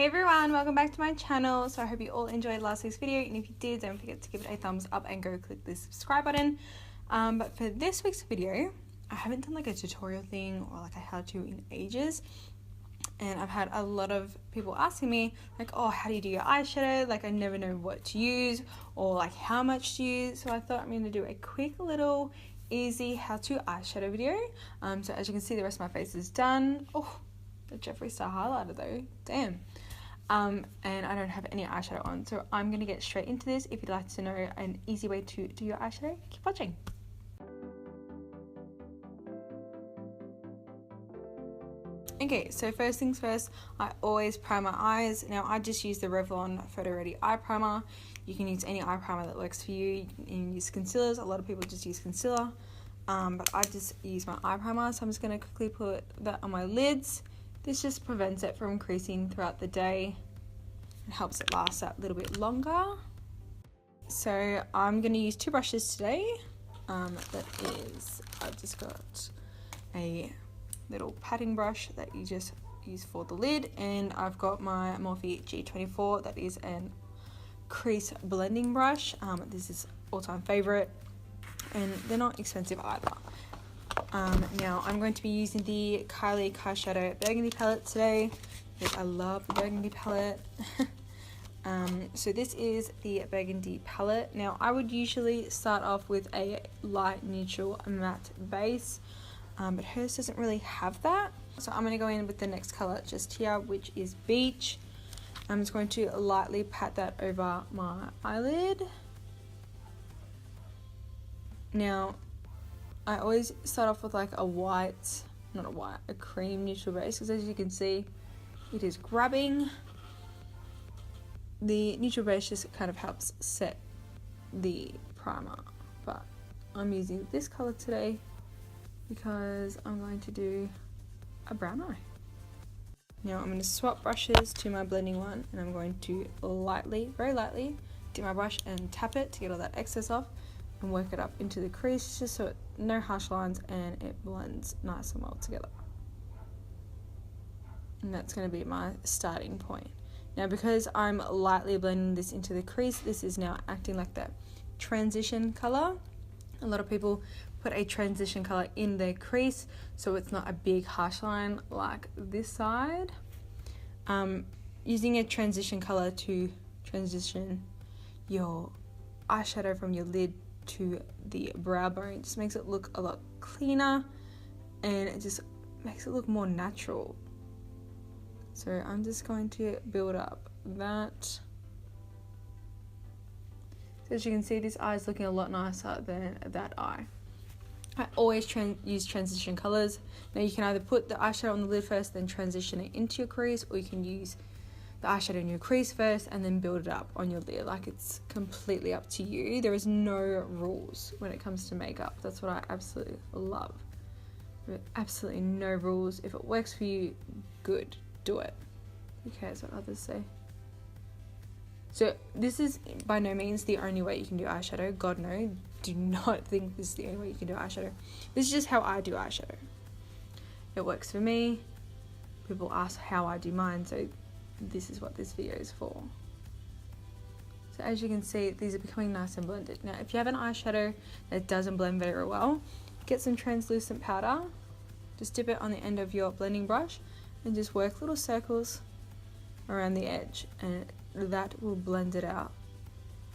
Hey everyone, welcome back to my channel. So I hope you all enjoyed last week's video, and if you did, don't forget to give it a thumbs up and go click the subscribe button. But for this week's video, I haven't done like a tutorial thing or like a how-to in ages, and I've had a lot of people asking me like, oh, how do you do your eyeshadow? Like I never know what to use or like how much to use. So I thought I'm going to do a quick little easy how-to eyeshadow video. So as you can see, the rest of my face is done. Oh, the Jeffree Star highlighter though, damn. And I don't have any eyeshadow on, so I'm going to get straight into this. If you'd like to know an easy way to do your eyeshadow, keep watching. Okay, so first things first, I always prime my eyes. Now I just use the Revlon Photo Ready Eye Primer. You can use any eye primer that works for you. You can use concealers. A lot of people just use concealer, but I just use my eye primer. So I'm just going to quickly put that on my lids. This just prevents it from creasing throughout the day and helps it last that little bit longer. So I'm going to use two brushes today. That is, I've just got a little patting brush that you just use for the lid, and I've got my Morphe G24 that is an crease blending brush. This is all-time favorite, and they're not expensive either. Now I'm going to be using the Kylie Eyeshadow Burgundy palette today because I love the Burgundy palette. So this is the Burgundy palette. Now I would usually start off with a light neutral matte base, but hers doesn't really have that. So I'm going to go in with the next color just here, which is Beach. I'm just going to lightly pat that over my eyelid. Now I always start off with like a cream neutral base, because as you can see, it is grabbing. The neutral base just kind of helps set the primer, but I'm using this color today because I'm going to do a brown eye. Now I'm going to swap brushes to my blending one, and I'm going to very lightly dip my brush and tap it to get all that excess off and work it up into the crease, just so no harsh lines and it blends nice and well together. And that's going to be my starting point. Now because I'm lightly blending this into the crease, this is now acting like the transition color. A lot of people put a transition color in their crease so it's not a big harsh line like this side. Using a transition color to transition your eyeshadow from your lid to the brow bone just makes it look a lot cleaner, and it just makes it look more natural. So I'm just going to build up that. So as you can see, this eye is looking a lot nicer than that eye. I always use transition colors. Now you can either put the eyeshadow on the lid first, then transition it into your crease, or you can use the eyeshadow in your crease first and then build it up on your lid. Like, it's completely up to you. There is no rules when it comes to makeup. That's what I absolutely love. There are absolutely no rules. If it works for you, good, do it. Who cares what others say? So this is by no means the only way you can do eyeshadow. God no, do not think this is the only way you can do eyeshadow. This is just how I do eyeshadow. It works for me. People ask how I do mine, so this is what this video is for. So as you can see, these are becoming nice and blended. Now if you have an eyeshadow that doesn't blend very well, get some translucent powder, just dip it on the end of your blending brush and just work little circles around the edge, and that will blend it out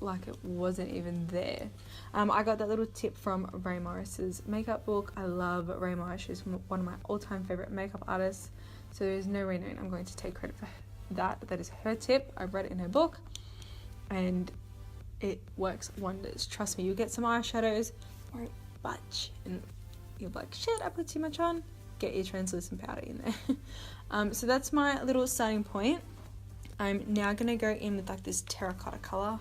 like it wasn't even there. I got that little tip from Ray Morris's makeup book. I love Ray Morris. She's one of my all-time favorite makeup artists, so there's no way known I'm going to take credit for that. That is her tip. I read it in her book and it works wonders. Trust me, you'll get some eyeshadows, won't budge, and you'll be like, shit, I put too much on. Get your translucent powder in there. So that's my little starting point. I'm now going to go in with like this terracotta color.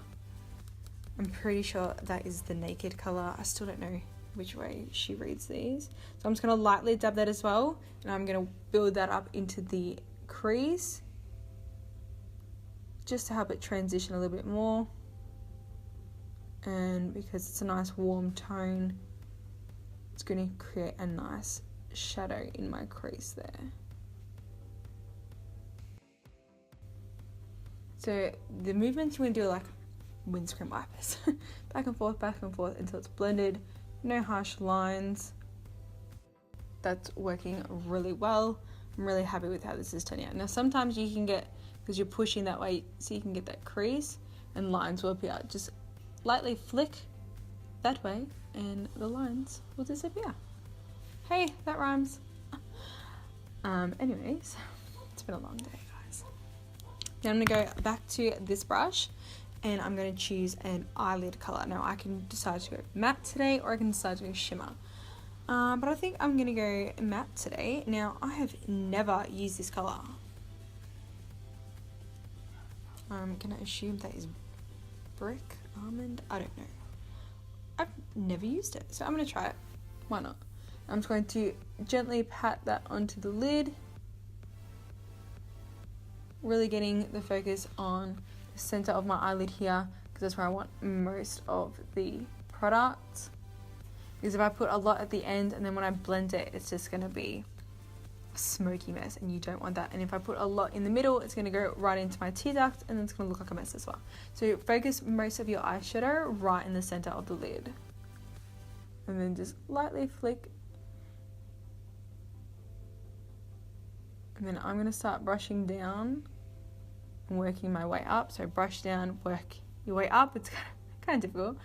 I'm pretty sure that is the Naked color. I still don't know which way she reads these. So I'm just going to lightly dab that as well, and I'm going to build that up into the crease just to help it transition a little bit more. And because it's a nice warm tone, it's going to create a nice shadow in my crease there. So the movements you want to do are like windscreen wipers. Back and forth until it's blended. No harsh lines. That's working really well. I'm really happy with how this is turning out. Now sometimes you can get, because you're pushing that way, so you can get that crease and lines will appear. Just lightly flick that way and the lines will disappear. Hey, that rhymes. Anyways, it's been a long day, guys. Now I'm gonna go back to this brush and I'm gonna choose an eyelid color. Now I can decide to go matte today or I can decide to go shimmer. But I think I'm gonna go matte today. Now I have never used this color. I'm gonna assume that is brick almond. I don't know. I've never used it, so I'm gonna try it. Why not? I'm just going to gently pat that onto the lid. Really getting the focus on the center of my eyelid here, because that's where I want most of the product. Because if I put a lot at the end and then when I blend it, it's just gonna be a smoky mess and you don't want that. And if I put a lot in the middle, it's gonna go right into my tear duct and then it's gonna look like a mess as well. So focus most of your eyeshadow right in the center of the lid. And then just lightly flick. And then I'm gonna start brushing down and working my way up. So brush down, work your way up. It's kind of difficult.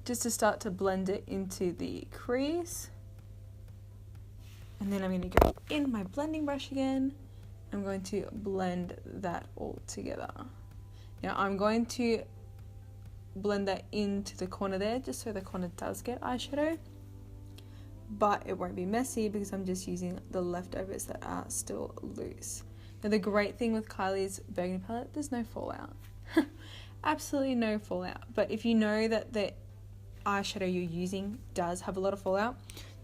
Just to start to blend it into the crease. And then I'm going to go in my blending brush again. I'm going to blend that all together. Now I'm going to blend that into the corner there, just so the corner does get eyeshadow. But it won't be messy because I'm just using the leftovers that are still loose. Now the great thing with Kylie's Burgundy palette, there's no fallout. Absolutely no fallout. But if you know that the eyeshadow you're using does have a lot of fallout,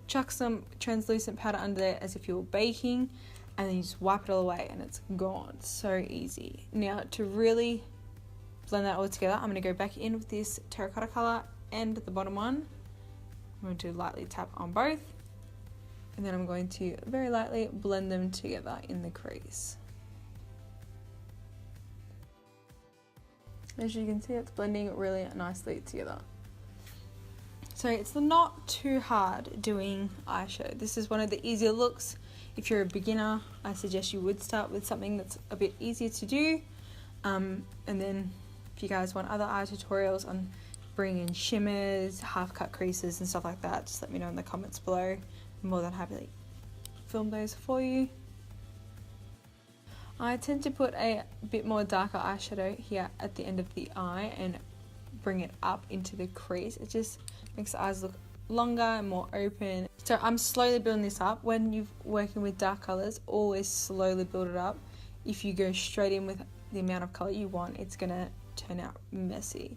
chuck some translucent powder under there as if you were baking, and then you just wipe it all away and it's gone. So easy. Now to really blend that all together, I'm going to go back in with this terracotta color and the bottom one. I'm going to lightly tap on both, and then I'm going to very lightly blend them together in the crease. As you can see, it's blending really nicely together. So it's not too hard doing eyeshadow. This is one of the easier looks. If you're a beginner, I suggest you would start with something that's a bit easier to do. And then if you guys want other eye tutorials on bringing in shimmers, half cut creases and stuff like that, just let me know in the comments below. I'm more than happy to film those for you. I tend to put a bit more darker eyeshadow here at the end of the eye and bring it up into the crease. It just makes the eyes look longer and more open. So I'm slowly building this up. When you're working with dark colors, always slowly build it up. If you go straight in with the amount of color you want, it's gonna turn out messy.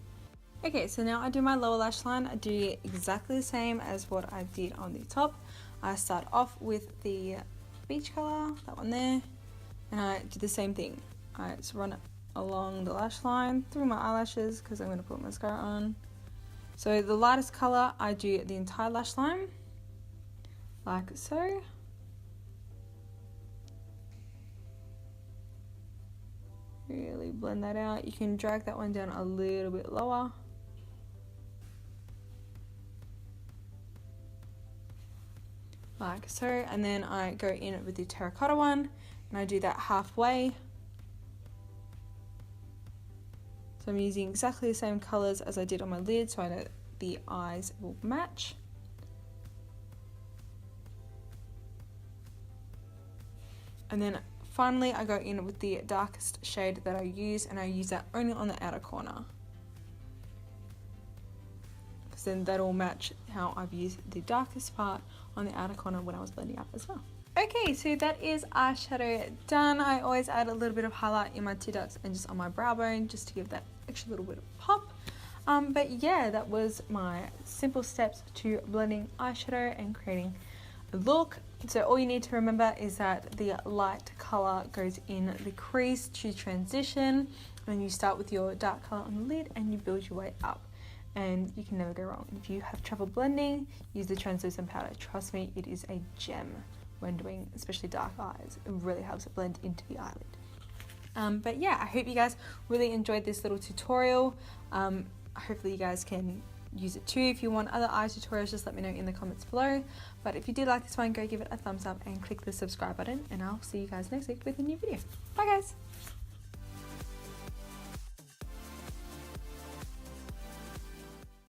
Okay, so now I do my lower lash line. I do exactly the same as what I did on the top. I start off with the beige color, that one there, and I do the same thing. I just run it along the lash line through my eyelashes because I'm going to put mascara on. So the lightest color, I do the entire lash line like so. Really blend that out. You can drag that one down a little bit lower. Like so, and then I go in with the terracotta one and I do that halfway. So I'm using exactly the same colors as I did on my lid, so I know the eyes will match. And then finally I go in with the darkest shade that I use, and I use that only on the outer corner, because then that'll match how I've used the darkest part on the outer corner when I was blending up as well. Okay, so that is eyeshadow done. I always add a little bit of highlight in my tear ducts and just on my brow bone, just to give that extra little bit of pop. But yeah, that was my simple steps to blending eyeshadow and creating a look. So all you need to remember is that the light color goes in the crease to transition, and you start with your dark color on the lid and you build your way up, and you can never go wrong. If you have trouble blending, use the translucent powder. Trust me, it is a gem when doing especially dark eyes. It really helps it blend into the eyelid. But yeah, I hope you guys really enjoyed this little tutorial. Hopefully you guys can use it too. If you want other eye tutorials, just let me know in the comments below. But if you did like this one, go give it a thumbs up and click the subscribe button, and I'll see you guys next week with a new video. Bye guys.